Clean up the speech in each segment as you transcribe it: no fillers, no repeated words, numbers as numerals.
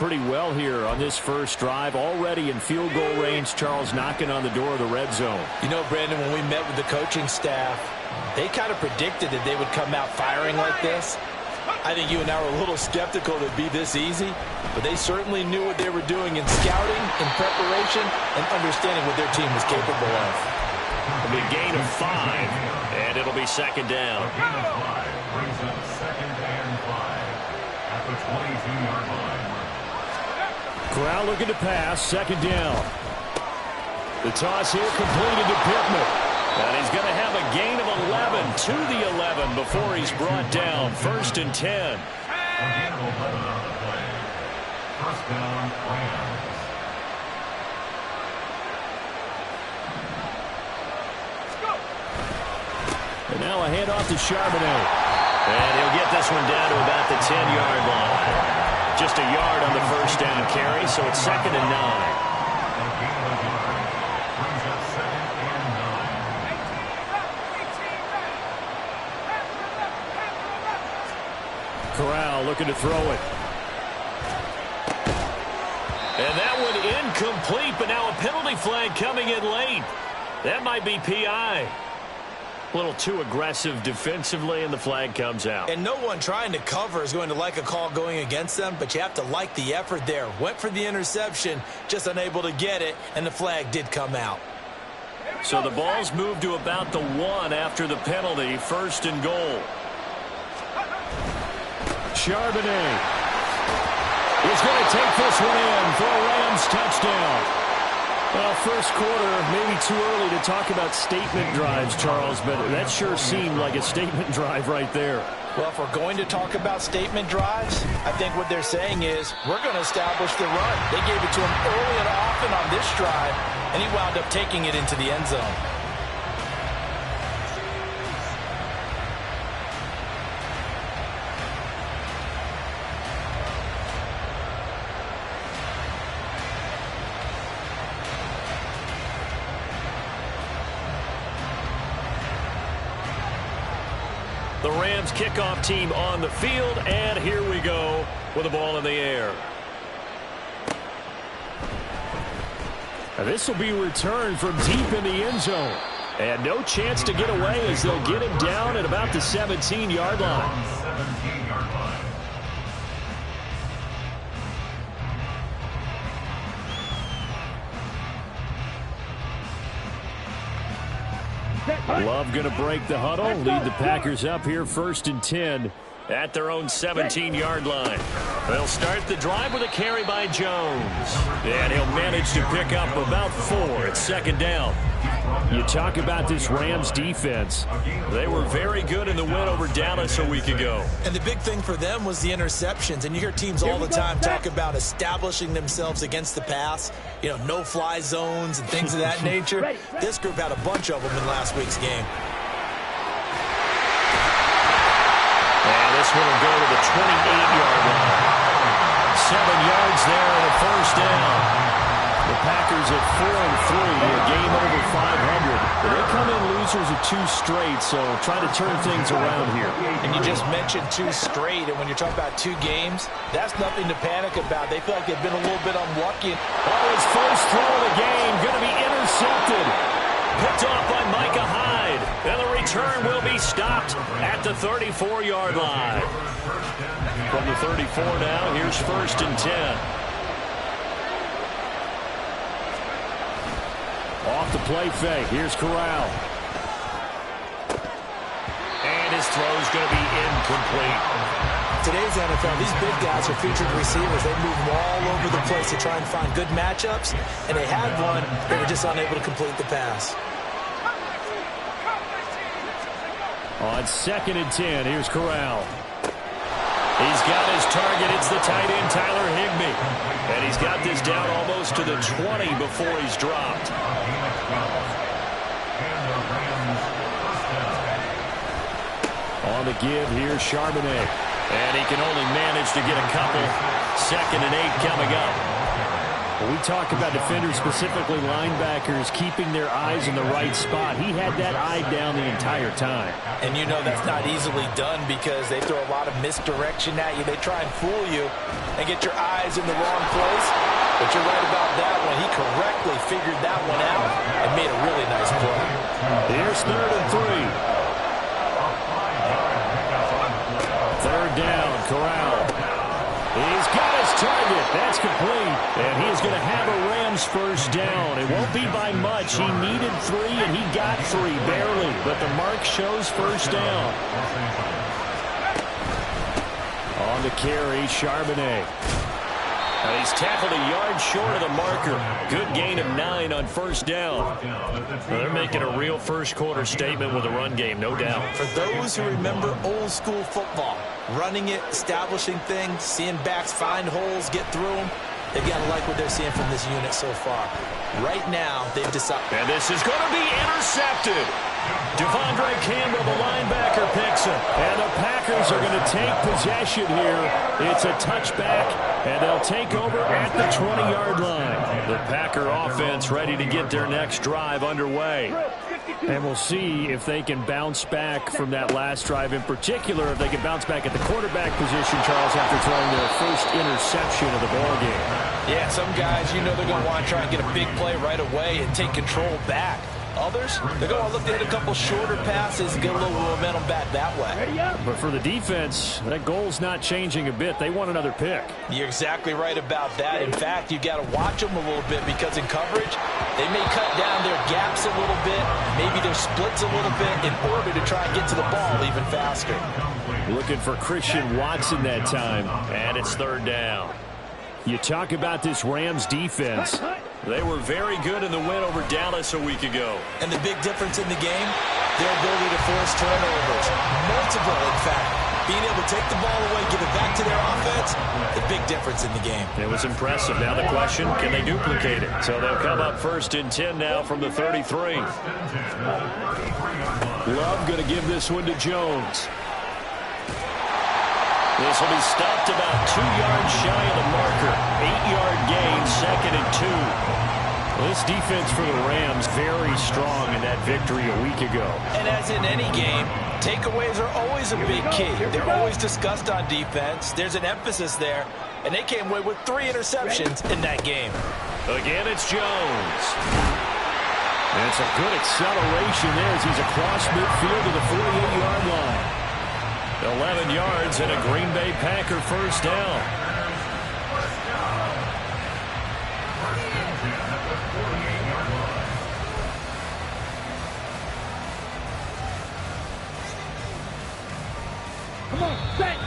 Pretty well here on this first drive, already in field goal range. Charles knocking on the door of the red zone. You know, Brandon, when we met with the coaching staff, they kind of predicted that they would come out firing like this. I think you and I were a little skeptical that it'd be this easy, but they certainly knew what they were doing in scouting, in preparation, and understanding what their team was capable of. A big gain of 5, and it'll be second down. A gain of 5 brings up second and 5 at the 22-yard line. Corral looking to pass, second down. The toss here completed to Pittman. And he's going to have a gain of 11 to the 11 before he's brought down. First and 10. A gain of 11 on the play. First down, Rams. And now a handoff to Charbonnet. And he'll get this one down to about the 10-yard line. Just a yard on the first down carry, so it's second and 9. A gain of a yard brings up second and 9. Corral looking to throw it. And that one incomplete, but now a penalty flag coming in late. That might be PI. A little too aggressive defensively, and the flag comes out. And no one trying to cover is going to like a call going against them, but you have to like the effort there. Went for the interception, just unable to get it, and the flag did come out. So the ball's moved to about the 1 after the penalty, first and goal. Charbonnet is going to take this one in for a Rams touchdown. Well, first quarter, maybe too early to talk about statement drives, Charles, but that sure seemed like a statement drive right there. Well, if we're going to talk about statement drives, I think what they're saying is we're going to establish the run. They gave it to him early and often on this drive, and he wound up taking it into the end zone. The Rams kickoff team on the field, and here we go with the ball in the air. This will be returned from deep in the end zone. And no chance to get away as they'll get him down at about the 17-yard line. 17-yard line. Love going to break the huddle, lead the Packers up here first and 10 at their own 17-yard line. They'll start the drive with a carry by Jones. And he'll manage to pick up about 4 at second down. You talk about this Rams defense. They were very good in the win over Dallas a week ago. And the big thing for them was the interceptions. And you hear teams all the time talk about establishing themselves against the pass. You know, no-fly zones and things of that nature. This group had a bunch of them in last week's game. And this one will go to the 28-yard line. 7 yards there and a first down. The Packers at 4-3, a game over 500. But they come in losers of 2 straight, so try to turn things around here. And you just mentioned 2 straight, and when you're talking about 2 games, that's nothing to panic about. They feel like they've been a little bit unlucky. Oh, his first throw of the game going to be intercepted. Picked off by Micah Hyde. And the return will be stopped at the 34-yard line. From the 34 now, here's first and 10. Off the play fake. Here's Corral. And his throw's going to be incomplete. Today's NFL, these big guys are featured receivers. They move all over the place to try and find good matchups. And they had one. They were just unable to complete the pass. On second and 10, here's Corral. He's got his target. It's the tight end, Tyler Higbee. And he's got this down almost to the 20 before he's dropped. On the give, here's Charbonnet. And he can only manage to get a couple. Second and 8 coming up. When we talk about defenders, specifically linebackers, keeping their eyes in the right spot, he had that eye down the entire time. And you know that's not easily done because they throw a lot of misdirection at you. They try and fool you and get your eyes in the wrong place. But you're right about that one. He correctly figured that one out and made a really nice play. Here's 3rd and 3. Third down, Corral. He's got his target. That's complete. And he is going to have a Rams first down. It won't be by much. He needed 3, and he got 3, barely. But the mark shows first down. On the carry, Charbonnet. He's tackled a yard short of the marker. Good gain of 9 on first down. They're making a real first-quarter statement with a run game, no doubt. For those who remember old-school football, running it, establishing things, seeing backs find holes, get through them, they've got to like what they're seeing from this unit so far. Right now, they've decided. And this is going to be intercepted. Devondre Campbell, the linebacker, picks it. And the Packers are going to take possession here. It's a touchback, and they'll take over at the 20-yard line. The Packer offense ready to get their next drive underway. And we'll see if they can bounce back from that last drive, in particular, if they can bounce back at the quarterback position, Charles, after throwing their first interception of the ballgame. Yeah, some guys, you know they're going to want to try and get a big play right away and take control back. Others, they're going to look to hit a couple shorter passes and get a little momentum back that way. But for the defense, that goal's not changing a bit. They want another pick. You're exactly right about that. In fact, you've got to watch them a little bit because in coverage, they may cut down their gaps a little bit, maybe their splits a little bit in order to try and get to the ball even faster. Looking for Christian Watson that time, and it's 3rd down. You talk about this Rams defense. They were very good in the win over Dallas a week ago. And the big difference in the game, their ability to force turnovers. Multiple, in fact. Being able to take the ball away, give it back to their offense, the big difference in the game. It was impressive. Now the question, can they duplicate it? So they'll come up 1st and 10 now from the 33. Love going to give this one to Jones. This will be stopped about 2 yards shy of the marker. 8-yard gain, 2nd and 2. This defense for the Rams very strong in that victory a week ago. And as in any game, takeaways are always a big key. They're always discussed on defense. There's an emphasis there. And they came away with 3 interceptions in that game. Again, it's Jones. And it's a good acceleration there as he's across midfield to the 48-yard line. 11 yards and a Green Bay Packer first down. Come on, set.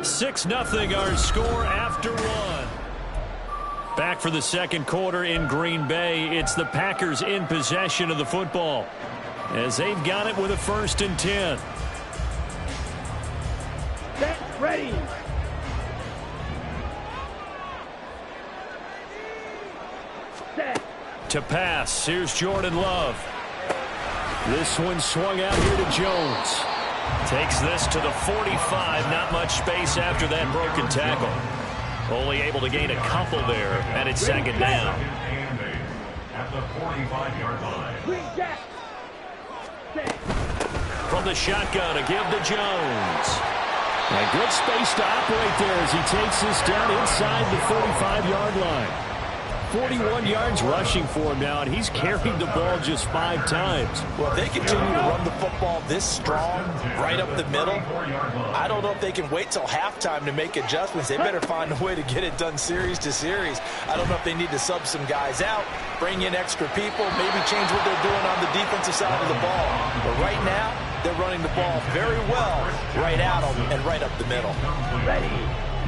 6-0 our score after 1. Back for the second quarter in Green Bay. It's the Packers in possession of the football as they've got it with a 1st and 10. Ready. Set. To pass. Here's Jordan Love. This one swung out here to Jones. Takes this to the 45. Not much space after that broken tackle. Only able to gain a couple there, and it's 2nd down. At the 45-yard line. From the shotgun, a give to Jones. A good space to operate there as he takes this down inside the 45-yard line. 41 yards rushing for him now, and he's carried the ball just 5 times. Well, if they continue to run the football this strong, right up the middle, I don't know if they can wait till halftime to make adjustments. They better find a way to get it done series to series. I don't know if they need to sub some guys out, bring in extra people, maybe change what they're doing on the defensive side of the ball. But right now, they're running the ball very well right at them and right up the middle. Ready.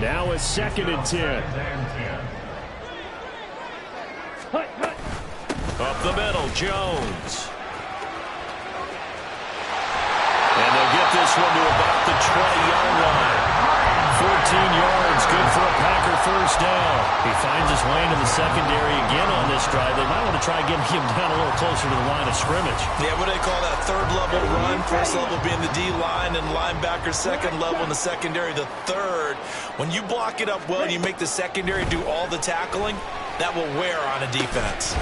Now a 2nd and 10. Up the middle, Jones. And they'll get this one to about the 20-yard line. 14 yards, good for a Packer first down. He finds his way into the secondary again on this drive. They might want to try getting him down a little closer to the line of scrimmage. Yeah, what do they call that? Third level run. First level being the D-line and linebacker. Second level in the secondary, the third. When you block it up well and you make the secondary do all the tackling, that will wear on a defense.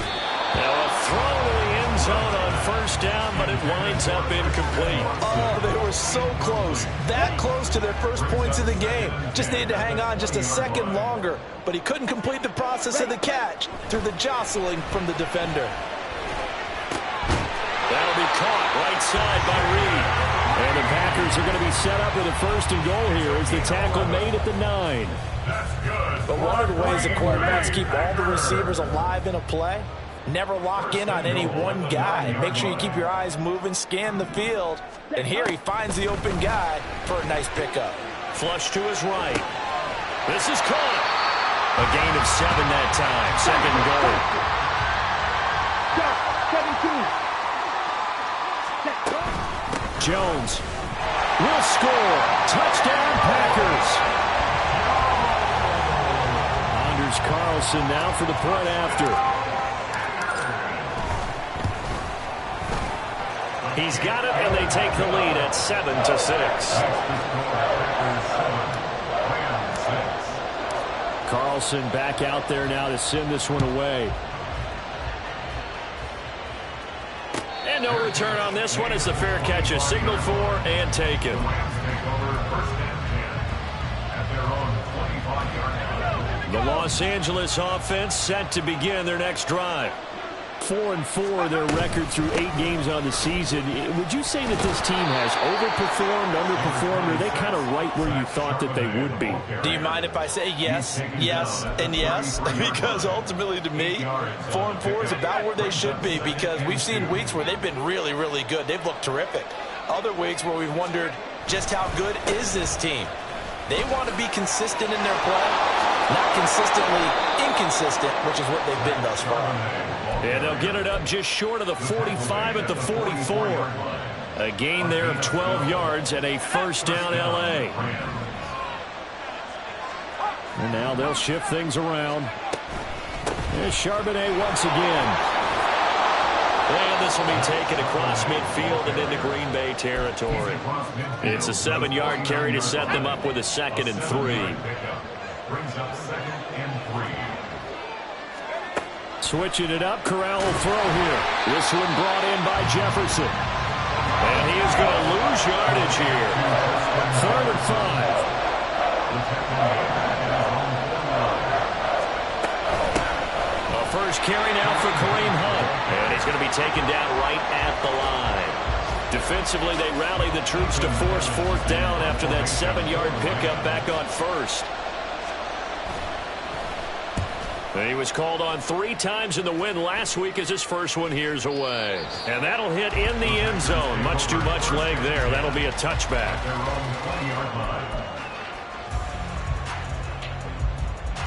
Now a throw to the end zone on first down, but it winds up incomplete. Oh, they were so close. That close to their first points of the game. Just needed to hang on just a second longer, but he couldn't complete the process of the catch through the jostling from the defender. That'll be caught right side by Reed. And the Packers are going to be set up with a first and goal here as the tackle made at the 9. But one of the ways the quarterbacks keep all the receivers alive in a play, never lock in on any one guy. Make sure you keep your eyes moving, scan the field. And here he finds the open guy for a nice pickup. Flush to his right. This is caught. A gain of 7 that time. Second and goal. 17. Jones will score. Touchdown, Packers. Anders Carlson now for the point after. He's got it, and they take the lead at 7-6. Carlson back out there now to send this one away. And no return on this one as the fair catch is signaled for and taken. The Los Angeles offense set to begin their next drive. 4-4 their record through 8 games on the season. Would you say that this team has overperformed, underperformed, or are they kind of right where you thought that they would be? Do you mind if I say yes, yes, and yes? Because ultimately to me, 4-4 is about where they should be, because we've seen weeks where they've been really, really good. They've looked terrific. Other weeks where we've wondered just how good is this team. They want to be consistent in their play, not consistently inconsistent, which is what they've been thus far. And they'll get it up just short of the 45 at the 44. A gain there of 12 yards and a first down L.A. And now they'll shift things around. There's Charbonnet once again. And this will be taken across midfield and into Green Bay territory. It's a 7-yard carry to set them up with a 2nd and 3. Brings up 2nd and 3. Switching it up, Corral will throw here. This one brought in by Jefferson. And he is going to lose yardage here. 3rd and 5. A first carry now for Kareem Hunt. And he's going to be taken down right at the line. Defensively, they rallied the troops to force 4th down after that 7-yard pickup back on first. He was called on 3 times in the win last week as his first one here's away. And that'll hit in the end zone. Much too much leg there. That'll be a touchback.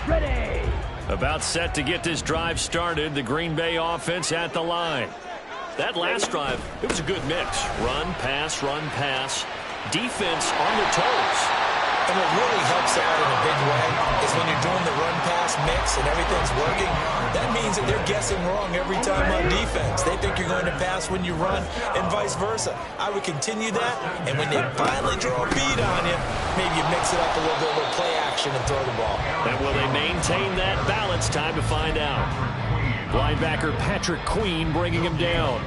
Ready. About set to get this drive started. The Green Bay offense at the line. That last drive, it was a good mix. Run, pass, defense on their toes. And what really helps out in a big way is when you're doing the run-pass mix and everything's working, that means that they're guessing wrong every time on defense. They think you're going to pass when you run and vice versa. I would continue that, and when they finally draw a beat on you, maybe you mix it up a little bit with play action and throw the ball. And will they maintain that balance? Time to find out. Linebacker Patrick Queen bringing him down.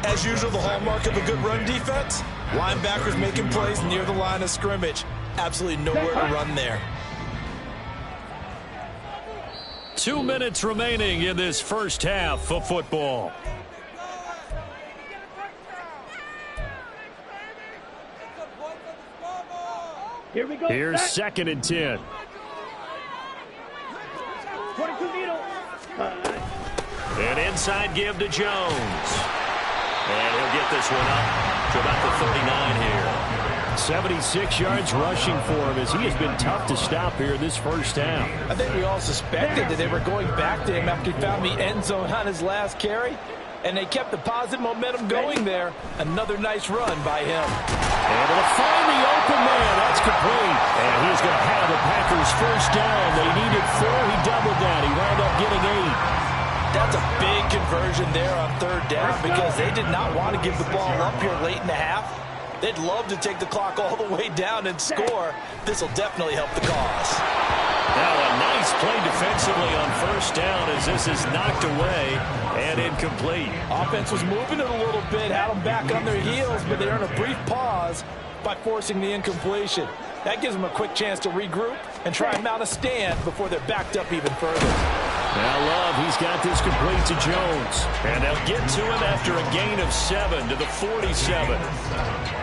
As usual, the hallmark of a good run defense, linebackers making plays near the line of scrimmage. Absolutely nowhere to run there. 2 minutes remaining in this first half of football. Here we go. Here's 2nd and 10. 22 needle. An inside give to Jones. And he'll get this one up to about the 39 here. 76 yards rushing for him as he has been tough to stop here this first half. I think we all suspected that they were going back to him after he found the end zone on his last carry, and they kept the positive momentum going there. Another nice run by him. Able to find the open man. That's complete. And he's going to have the Packers first down. They needed 4. He doubled conversion there on third down because they did not want to give the ball up here late in the half. They'd love to take the clock all the way down and score. This will definitely help the cause. Now a nice play defensively on first down as this is knocked away and incomplete. Offense was moving it a little bit, had them back on their heels, but they earned a brief pause by forcing the incompletion. That gives them a quick chance to regroup and try and mount a stand before they're backed up even further. Now Love, he's got this complete to Jones. And they'll get to him after a gain of 7 to the 47.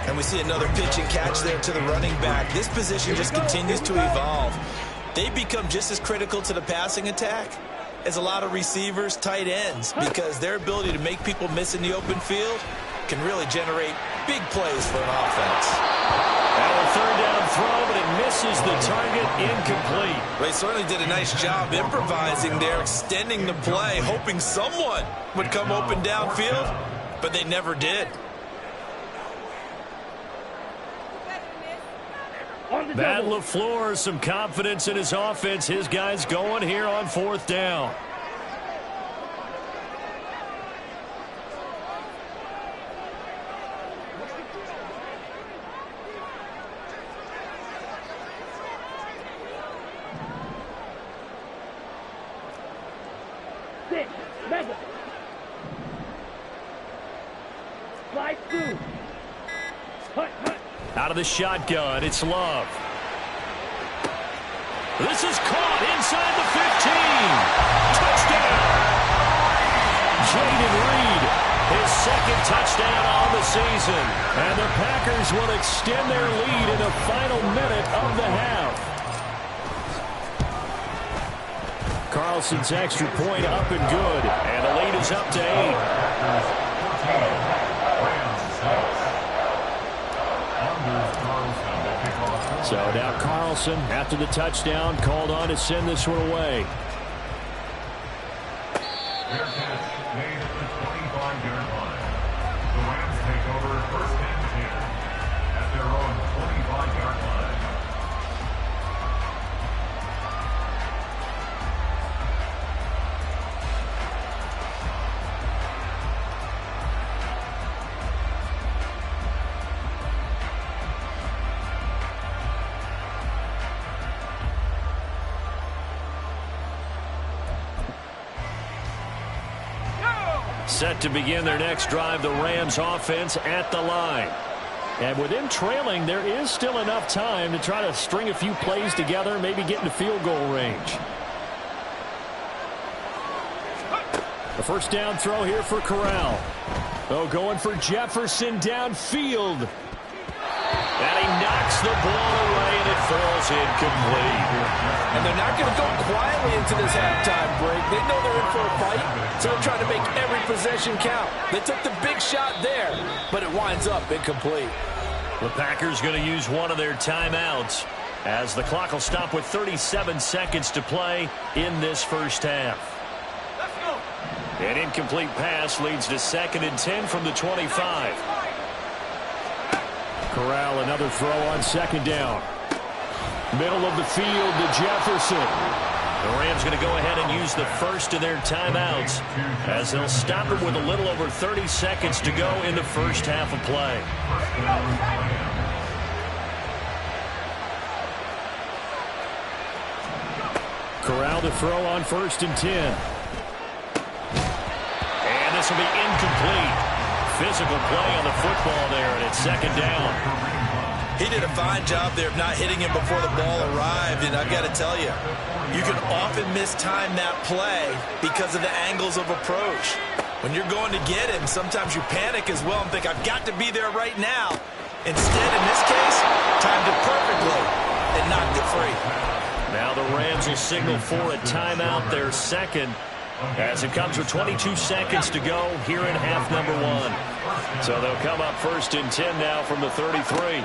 And we see another pitch and catch there to the running back. This position just continues to evolve. They become just as critical to the passing attack as a lot of receivers, tight ends, because their ability to make people miss in the open field can really generate big plays for an offense. Now a third down throw, but it misses the target, incomplete. Well, they certainly did a nice job improvising there, extending the play, hoping someone would come open downfield, but they never did. Matt LaFleur, some confidence in his offense. His guys going here on fourth down. Slide through. Out of the shotgun, it's Love. This is caught inside the 15. Touchdown. Jayden Reed, his second touchdown on the season. And the Packers will extend their lead in the final minute of the half. Carlson's extra point up and good. And the lead is up to 8. So now Carlson, after the touchdown, called on to send this one away. Their catch made at the 25-yard line. The Rams take over first and 10 at their own 25-yard line. Set to begin their next drive, the Rams offense at the line. And with them trailing, there is still enough time to try to string a few plays together, maybe get into field goal range. The first down throw here for Corral. Oh, going for Jefferson downfield. And he knocks the ball away, and it falls incomplete. And they're not going to go quietly into this halftime break. They know they're in for a fight, so they're trying to make every possession count. They took the big shot there, but it winds up incomplete. The Packers going to use one of their timeouts as the clock will stop with 37 seconds to play in this first half. An incomplete pass leads to 2nd and 10 from the 25. Corral, another throw on 2nd down. Middle of the field to Jefferson. The Rams going to go ahead and use the first of their timeouts as they'll stop it with a little over 30 seconds to go in the first half of play. Corral to throw on 1st and 10. And this will be incomplete. Physical play on the football there, and it's 2nd down. He did a fine job there of not hitting him before the ball arrived, and I've got to tell you, you can often mistime that play because of the angles of approach. When you're going to get him, sometimes you panic as well and think, I've got to be there right now. Instead, in this case, timed it perfectly and knocked it free. Now the Rams will signal for a timeout, their second, as it comes with 22 seconds to go here in half number 1. So they'll come up 1st and 10 now from the 33.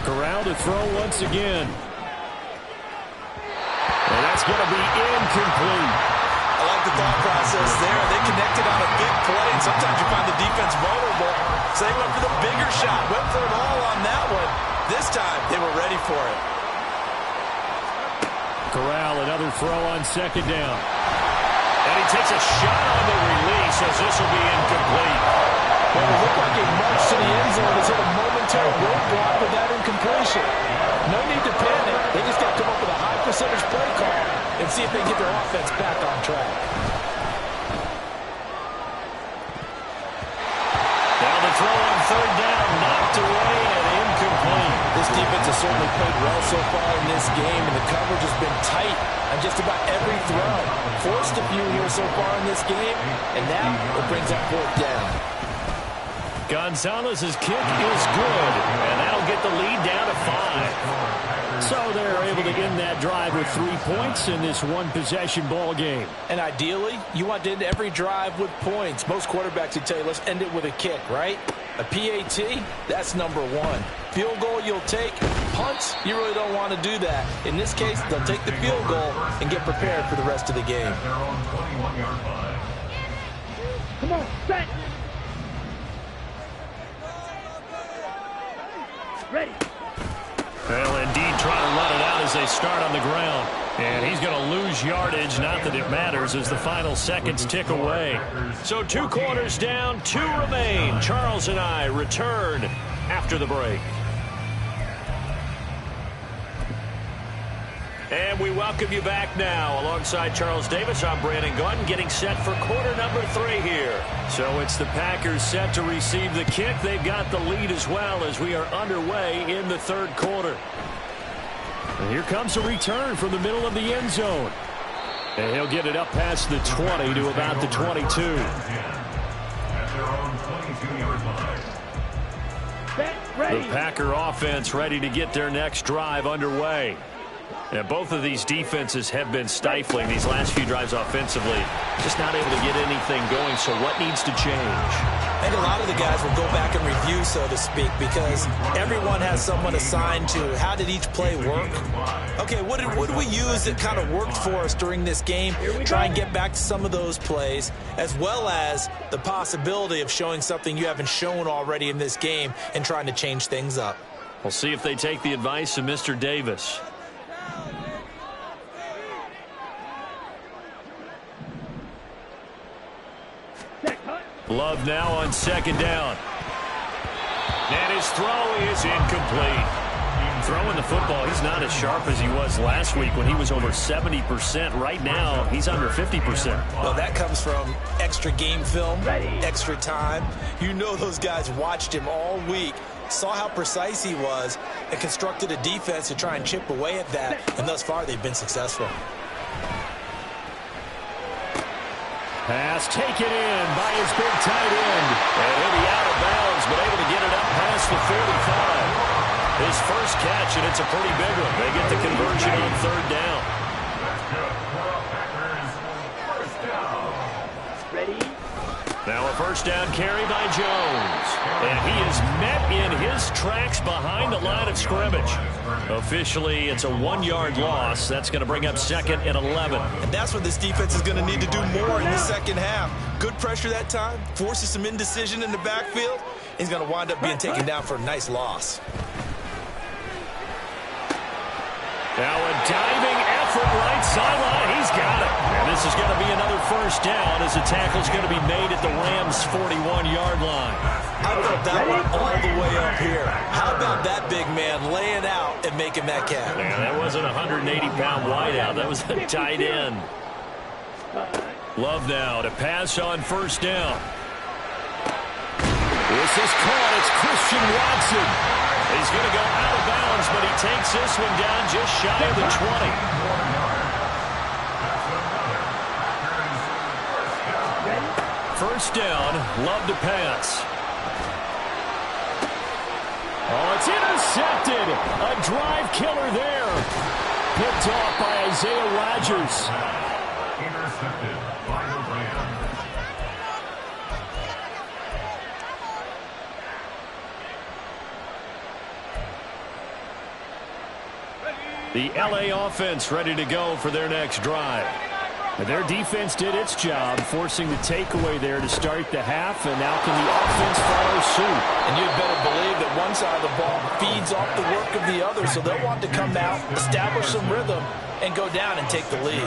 Corral to throw once again. And that's going to be incomplete. I like the thought process there. They connected on a big play, and sometimes you find the defense vulnerable. So they went for the bigger shot, went for it all on that one. This time, they were ready for it. Corral, another throw on 2nd down. And he takes a shot on the release as this will be incomplete. Well, it looked like a march to the end zone has hit a momentary roadblock with that incompletion. No need to panic. They just got to come up with a high percentage play call and see if they can get their offense back on track. Now the throw on third down, knocked away and incomplete. This defense has certainly played well so far in this game, and the coverage has been tight on just about every throw. Forced a few here so far in this game, and now it brings up fourth down. Gonzalez's kick is good, and that'll get the lead down to 5. So they're able to end that drive with 3 points in this one-possession ball game. And ideally, you want to end every drive with points. Most quarterbacks would tell you, let's end it with a kick, right? A PAT, that's number 1. Field goal you'll take. Punts, you really don't want to do that. In this case, they'll take the field goal and get prepared for the rest of the game. Come on, set. Ready. Well, indeed, trying to run it out as they start on the ground. And he's going to lose yardage. Not that it matters as the final seconds tick away. So 2 quarters down, 2 remain. Charles and I return after the break. And we welcome you back now. Alongside Charles Davis, I'm Brandon Gaudin, getting set for quarter number 3 here. So it's the Packers set to receive the kick. They've got the lead as well as we are underway in the third quarter. And here comes a return from the middle of the end zone. And he'll get it up past the 20 to about the 22. The Packer offense ready to get their next drive underway. Yeah, both of these defenses have been stifling these last few drives offensively. Just not able to get anything going, so what needs to change? I think a lot of the guys will go back and review, so to speak, because everyone has someone assigned to how did each play work. Okay, what did we use that kind of worked for us during this game? Try and get back to some of those plays, as well as the possibility of showing something you haven't shown already in this game and trying to change things up. We'll see if they take the advice of Mr. Davis. Love now on second down. And his throw is incomplete. Throwing the football, he's not as sharp as he was last week when he was over 70%. Right now, he's under 50%. Well, that comes from extra game film, extra time. You know those guys watched him all week, saw how precise he was, and constructed a defense to try and chip away at that. And thus far, they've been successful. Pass taken in by his big tight end. And he'll be out of bounds, but able to get it up past the 45. His first catch, and it's a pretty big one. They get the conversion on third down. Ready. Now a first down carry by Jones. And he is met in his tracks behind the line of scrimmage. Officially, it's a 1-yard loss. That's going to bring up second and 11. And that's what this defense is going to need to do more in the second half. Good pressure that time, forces some indecision in the backfield. He's going to wind up being taken down for a nice loss. Now a diving effort right sideline. He's got it. And this is going to be another first down as the tackle's going to be made at the Rams' 41-yard line. I thought that one all the way up here. How about that big man laying out and making that catch? Yeah, that wasn't a 180-pound wideout. That was a tight end. Love now to pass on first down. This is caught. It's Christian Watson. He's going to go out of bounds, but he takes this one down just shy of the 20. First down, Love to pass. Oh, it's intercepted. A drive killer there. Picked off by Isaiah Rodgers. Intercepted by the Rams. The LA offense ready to go for their next drive. Their defense did its job, forcing the takeaway there to start the half, and now can the offense follow suit? And you'd better believe that one side of the ball feeds off the work of the other, so they'll want to come out, establish some rhythm, and go down and take the lead.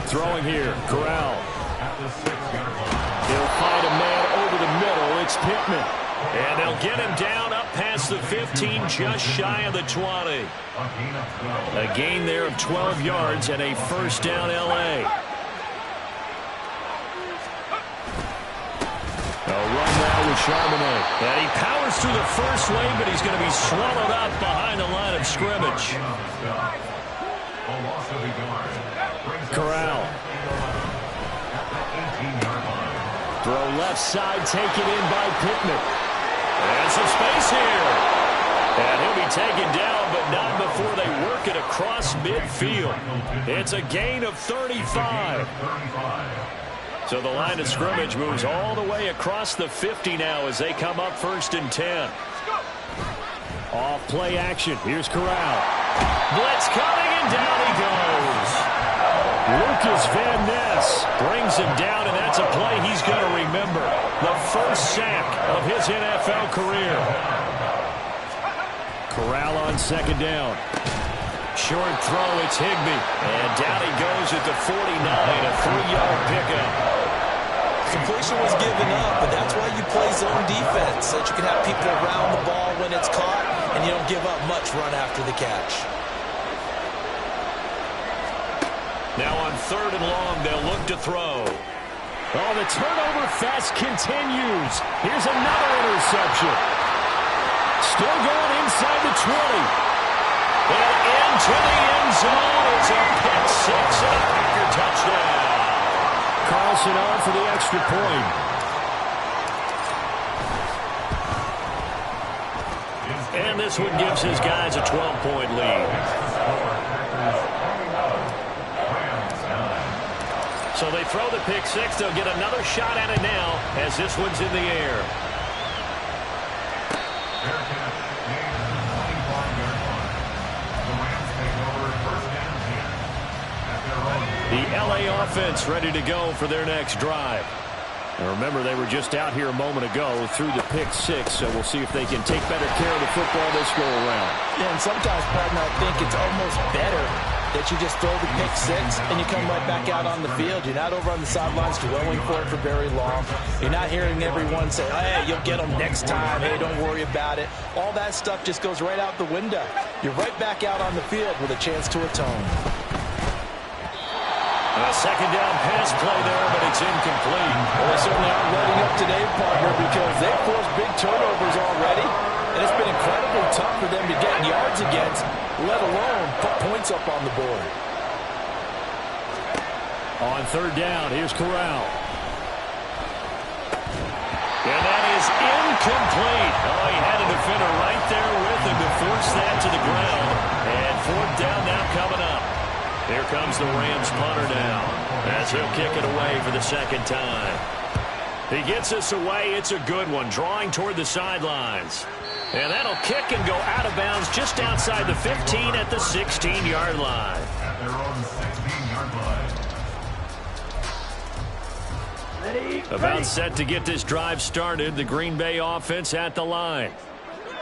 Throwing here, Corral. At the 6-yard line. He'll find a man over the middle. It's Pittman. And they'll get him down up past the 15, just shy of the 20. A gain there of 12 yards and a first down L.A. A run now with Charbonnet. And he powers through the first lane, but he's going to be swallowed up behind the line of scrimmage. Corral. Throw left side, taken in by Pittman. And some space here. And he'll be taken down, but not before they work it across midfield. It's a gain of 35. So the line of scrimmage moves all the way across the 50 now as they come up 1st and 10. Off play action. Here's Corral. Blitz coming, and down he goes. Lucas Van Ness brings him down, and that's a play he's going to remember. The first sack of his NFL career. Corral on 2nd down. Short throw, it's Higbee. And down he goes at the 49, a 3-yard pickup. Completion was given up, but that's why you play zone defense, so that you can have people around the ball when it's caught, and you don't give up much run after the catch. Now on 3rd and long, they'll look to throw. Oh, the turnover fest continues. Here's another interception. Still going inside the 20. And into the end zone. It's a pick 6 and a Packer touchdown. Carlson on for the extra point. And this one gives his guys a 12-point lead. So they throw the pick 6. They'll get another shot at it now as this one's in the air. The L.A. offense ready to go for their next drive. And remember, they were just out here a moment ago through the pick 6, so we'll see if they can take better care of the football this go around. Yeah, and sometimes, partner, I think it's almost better that you just throw the pick 6 and you come right back out on the field. You're not over on the sidelines dwelling for it for very long. You're not hearing everyone say, hey, you'll get them next time. Hey, don't worry about it. All that stuff just goes right out the window. You're right back out on the field with a chance to atone. A 2nd down pass play there, but it's incomplete. Well, they certainly aren't letting up today, partner, because they've forced big turnovers already, and it's been incredibly tough for them to get yards against, let alone put points up on the board. On 3rd down, here's Corral. And that is incomplete. Oh, he had a defender right there with him to force that to the ground. And 4th down now coming up. Here comes the Rams punter now as he'll kick it away for the 2nd time. He gets us away. It's a good one, drawing toward the sidelines. And that'll kick and go out of bounds just outside the 15 at the 16-yard line. At their own 16-yard line. Ready? About set to get this drive started. The Green Bay offense at the line.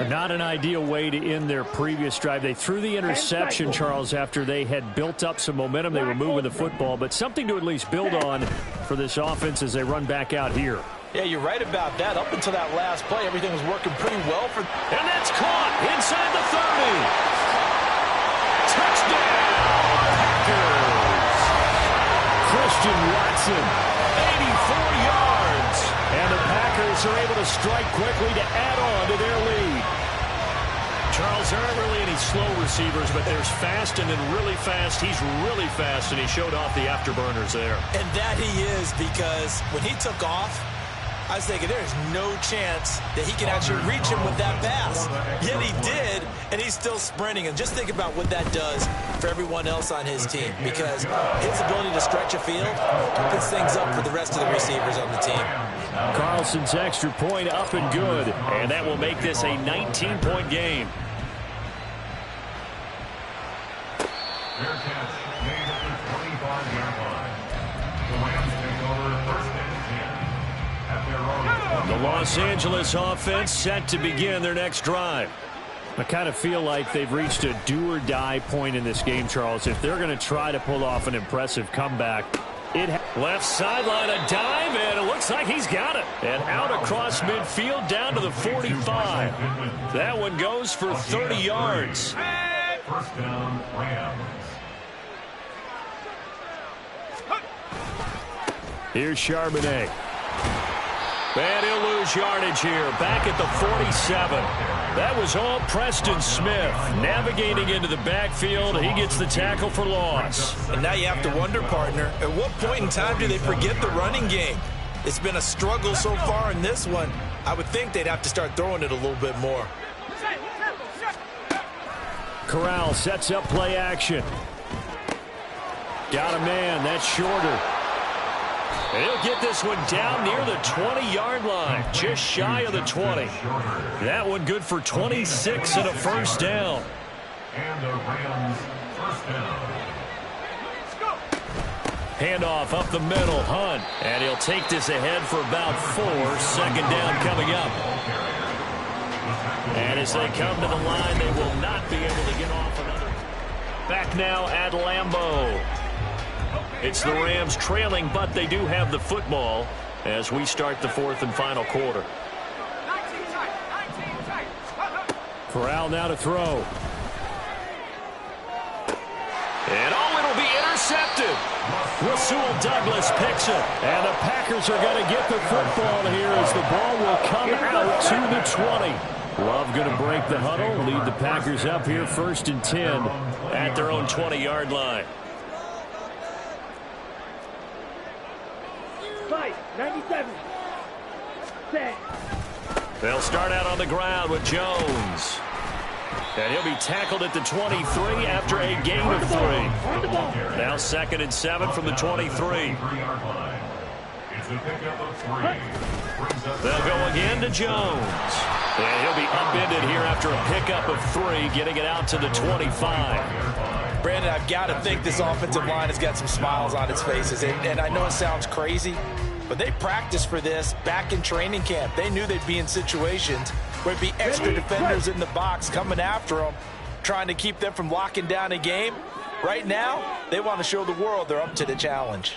Not an ideal way to end their previous drive. They threw the interception, Charles, after they had built up some momentum. They were moving the football, but something to at least build on for this offense as they run back out here. Yeah, you're right about that. Up until that last play, everything was working pretty well for... And that's caught inside the 30. Touchdown, Packers. Christian Watson, 84 yards. And the Packers are able to strike quickly to add on to their lead. Charles, there aren't really any slow receivers, but there's fast and then really fast. He's really fast, and he showed off the afterburners there. And that he is, because when he took off, I was thinking there's no chance that he can actually reach him with that pass. Yet he did, and he's still sprinting. And just think about what that does for everyone else on his team, because his ability to stretch a field opens things up for the rest of the receivers on the team. Carlson's extra point up and good, and that will make this a 19-point game. Fair catch made at the 25-yard line. The Rams take over 1st and 10 at their own. The Los Angeles offense set to begin their next drive. I kind of feel like they've reached a do-or-die point in this game, Charles. If they're going to try to pull off an impressive comeback, left sideline, a dive, and it looks like he's got it. And out across midfield, down to the 45. That one goes for 30 yards. First down, Rams. Here's Charbonnet. And he'll lose yardage here. Back at the 47. That was all Preston Smith. Navigating into the backfield, he gets the tackle for loss. And now you have to wonder, partner, at what point in time do they forget the running game? It's been a struggle so far in this one. I would think they'd have to start throwing it a little bit more. Corral sets up play action. Got a man. That's shorter. And he'll get this one down near the 20-yard line, just shy of the 20. That one good for 26 and a first down. And the Rams first down. Handoff up the middle, Hunt. And he'll take this ahead for about 4. Second down coming up. And as they come to the line, they will not be able to get off another. Back now at Lambeau. It's the Rams trailing, but they do have the football as we start the 4th and final quarter. Corral now to throw. And it'll be intercepted. Rasul Douglas picks it. And the Packers are going to get the football here as the ball will come out to the 20. Love going to break the huddle, lead the Packers up here 1st and 10 at their own 20-yard line. 97. Set. They'll start out on the ground with Jones. And he'll be tackled at the 23 after a gain of 3. Now 2nd and 7 from the 23. They'll go again to Jones. And he'll be upended here after a pickup of 3, getting it out to the 25. Brandon, I've got to think this offensive line has got some smiles on its faces. And I know it sounds crazy, but they practiced for this back in training camp. They knew they'd be in situations where it'd be extra defenders in the box coming after them, trying to keep them from locking down a game. Right now, they want to show the world they're up to the challenge.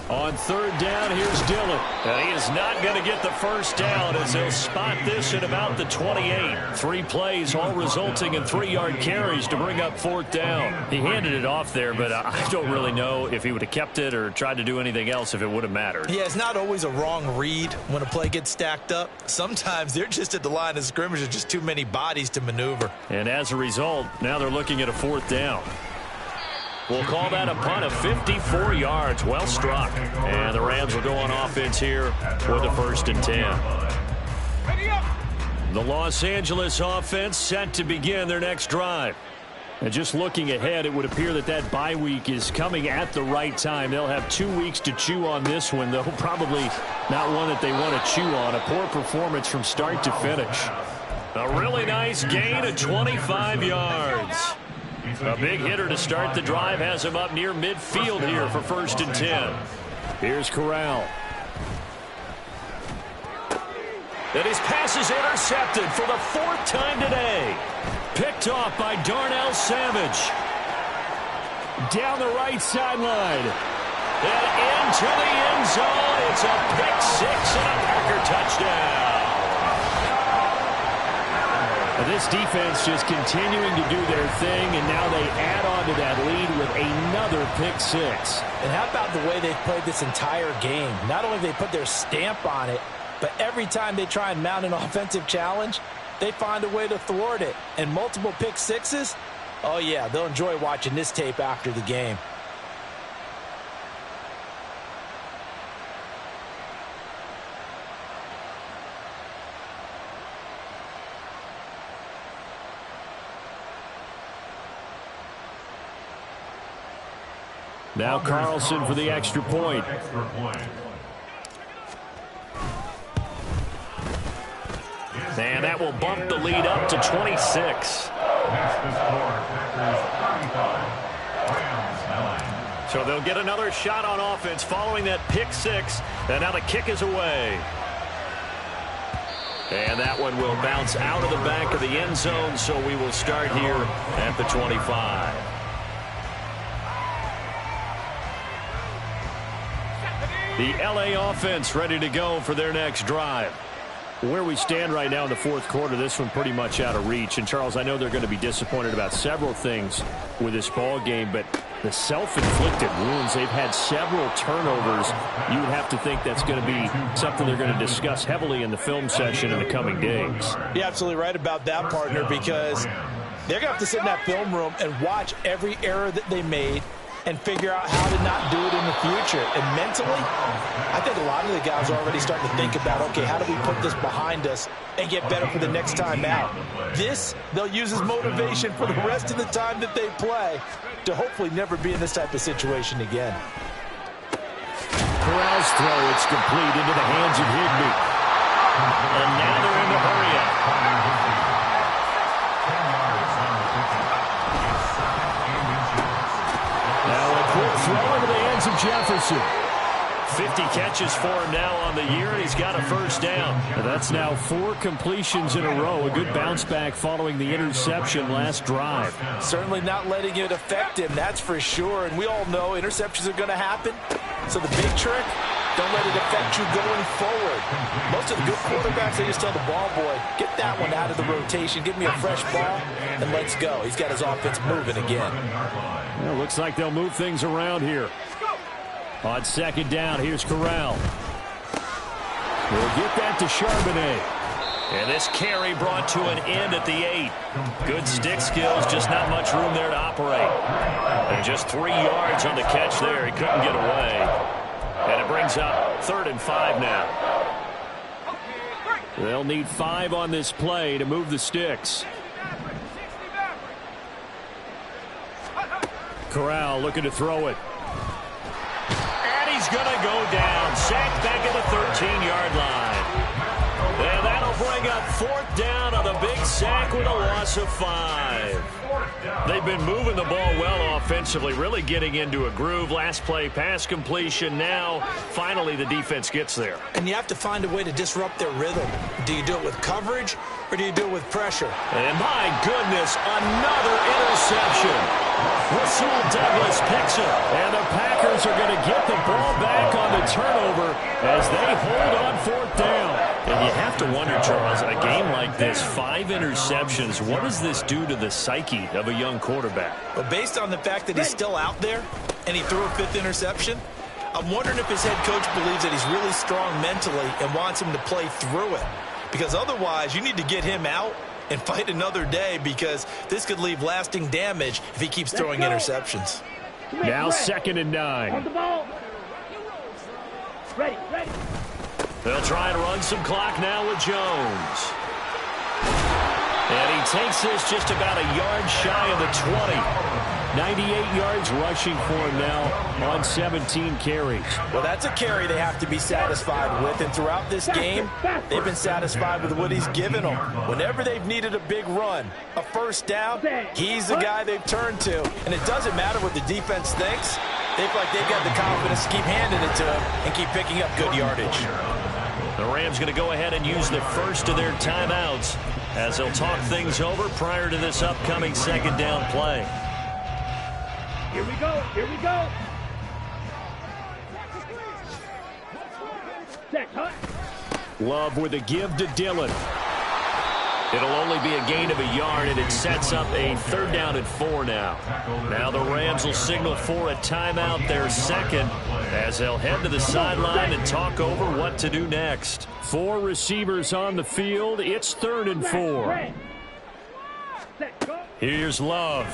On 3rd down, here's Dillon. And he is not going to get the first down as he'll spot this at about the 28. 3 plays, all resulting in 3-yard carries to bring up 4th down. He handed it off there, but I don't really know if he would have kept it or tried to do anything else if it would have mattered. Yeah, it's not always a wrong read when a play gets stacked up. Sometimes they're just at the line of scrimmage. There's just too many bodies to maneuver. And as a result, now they're looking at a 4th down. We'll call that a punt of 54 yards. Well struck. And the Rams will go on offense here for the 1st and 10. The Los Angeles offense set to begin their next drive. And just looking ahead, it would appear that bye week is coming at the right time. They'll have 2 weeks to chew on this one, though probably not one that they want to chew on. A poor performance from start to finish. A really nice gain of 25 yards. A big hitter to start the drive has him up near midfield here for 1st and 10. Here's Corral. And his pass is intercepted for the 4th time today. Picked off by Darnell Savage. Down the right sideline. And into the end zone. It's a pick 6 and a Packer touchdown. This defense just continuing to do their thing, and now they add on to that lead with another pick 6. And how about the way they've played this entire game? Not only have they put their stamp on it, but every time they try and mount an offensive challenge, they find a way to thwart it. And multiple pick 6s, oh yeah, they'll enjoy watching this tape after the game. Now Carlson for the extra point. And that will bump the lead up to 26. So they'll get another shot on offense following that pick 6. And now the kick is away. And that one will bounce out of the back of the end zone, so we will start here at the 25. The LA offense ready to go for their next drive. Where we stand right now in the fourth quarter, this one pretty much out of reach. And, Charles, I know they're going to be disappointed about several things with this ball game, but the self-inflicted wounds, they've had several turnovers. You would have to think that's going to be something they're going to discuss heavily in the film session in the coming days. You're absolutely right about that, partner, because they're going to have to sit in that film room and watch every error that they made and figure out how to not do it in the future. And mentally, I think a lot of the guys are already starting to think about, okay, how do we put this behind us and get better for the next time out? This, they'll use as motivation for the rest of the time that they play to hopefully never be in this type of situation again. Corral's throw, it's complete into the hands of Higbee. And now they're in the hurry-up. Throw into the hands of Jefferson. 50 catches for him now on the year, and he's got a first down. And that's now 4 completions in a row. A good bounce back following the interception last drive. Certainly not letting it affect him, that's for sure. And we all know interceptions are going to happen. So the big trick, don't let it affect you going forward. Most of the good quarterbacks, they just tell the ball boy, get that one out of the rotation, give me a fresh ball, and let's go. He's got his offense moving again. Well, looks like they'll move things around here. On second down, here's Corral. We'll get that to Charbonnet. And this carry brought to an end at the 8. Good stick skills, just not much room there to operate. And just 3 yards on the catch there. He couldn't get away. And it brings up 3rd and 5 now. They'll need 5 on this play to move the sticks. Corral looking to throw it. And he's going to go down. Sacked back at the 13-yard line. And that'll bring up 4th down on the big sack with a loss of 5. They've been moving the ball well offensively, really getting into a groove. Last play, pass completion. Now, finally, the defense gets there. And you have to find a way to disrupt their rhythm. Do you do it with coverage or do you do it with pressure? And my goodness, another interception. Rasul Douglas picks it. And the Packers are going to get the ball back on the turnover as they hold on 4th down. And you have to wonder, Charles, a game like this, 5 interceptions, what does this do to the psyche of a young quarterback? Well, based on the fact that he's still out there and he threw a 5th interception, I'm wondering if his head coach believes that he's really strong mentally and wants him to play through it. Because otherwise, you need to get him out and fight another day, because this could leave lasting damage if he keeps throwing interceptions. Now 2nd and 9. On the ball. Ready. They'll try and run some clock now with Jones. And he takes this just about a yard shy of the 20. 98 yards rushing for him now on 17 carries. Well, that's a carry they have to be satisfied with. And throughout this game, they've been satisfied with what he's given them. Whenever they've needed a big run, a first down, he's the guy they've turned to. And it doesn't matter what the defense thinks. They feel like they've got the confidence to keep handing it to him and keep picking up good yardage. The Rams going to go ahead and use the first of their timeouts as they'll talk things over prior to this upcoming 2nd down play. Here we go. Set, hut. Love with a give to Dillon. It'll only be a gain of a yard, and it sets up a 3rd down and 4 now. Now the Rams will signal for a timeout, their 2nd, as they'll head to the sideline and talk over what to do next. 4 receivers on the field. It's 3rd and 4. Here's Love.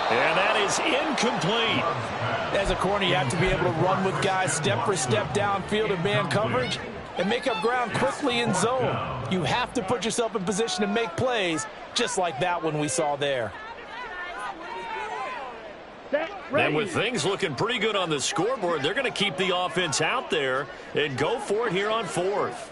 And that is incomplete. As a corner, you have to be able to run with guys step for step downfield in man coverage and make up ground quickly in zone. You have to put yourself in position to make plays, just like that one we saw there. And with things looking pretty good on the scoreboard, they're going to keep the offense out there and go for it here on 4th.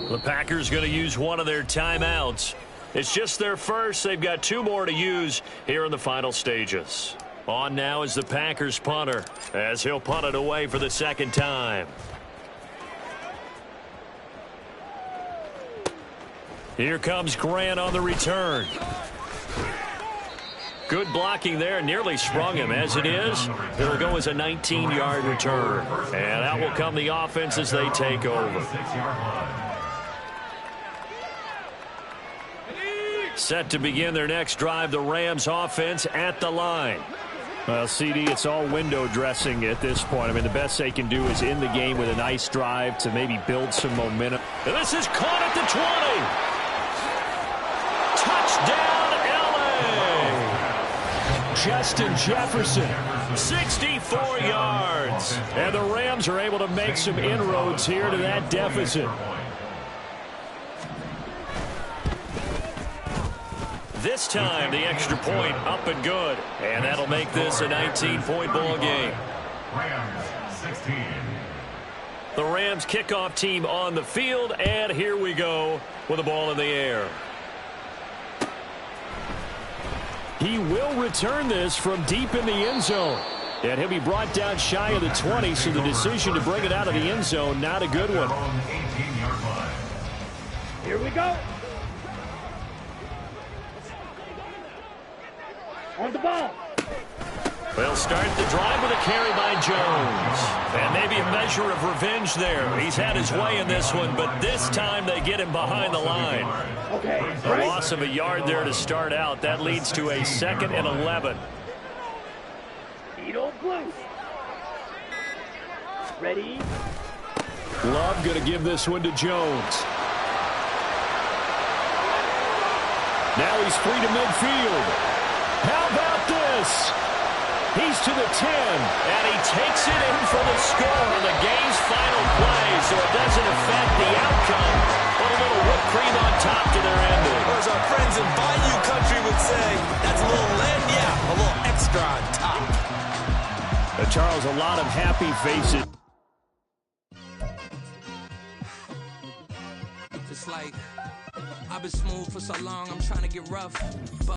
The Packers going to use one of their timeouts. It's just their first. They've got 2 more to use here in the final stages. On now is the Packers punter, as he'll punt it away for the second time. Here comes Grant on the return. Good blocking there, nearly sprung him. As it is, it'll go as a 19-yard return. And out will come the offense as they take over. Set to begin their next drive, the Rams offense at the line. Well, CD, it's all window dressing at this point. I mean, the best they can do is end the game with a nice drive to maybe build some momentum. And this is caught at the 20. Touchdown, L.A. Justin Jefferson, 64 yards. And the Rams are able to make some inroads here to that deficit. This time, the extra point up and good. And that'll make this a 19-point ball game. Rams 16. The Rams kickoff team on the field, and here we go with the ball in the air. He will return this from deep in the end zone. And he'll be brought down shy of the 20, so the decision to bring it out of the end zone, not a good one. 18-yard line. Here we go. On the ball. They'll start the drive with a carry by Jones. And maybe a measure of revenge there. He's had his way in this one, but this time they get him behind the line. Okay. A loss of a yard there to start out. That leads to a 2nd and 11. Edo blue. Ready. Love going to give this one to Jones. Now he's free to midfield. How about this? He's to the 10. And he takes it in for the score on the game's final play, so it doesn't affect the outcome. But a little whipped cream on top to their ending. Or as our friends in Bayou Country would say, that's a little lagniappe, a little extra on top. Charles, a lot of happy faces. Just like I've been smooth for so long, I'm trying to get rough.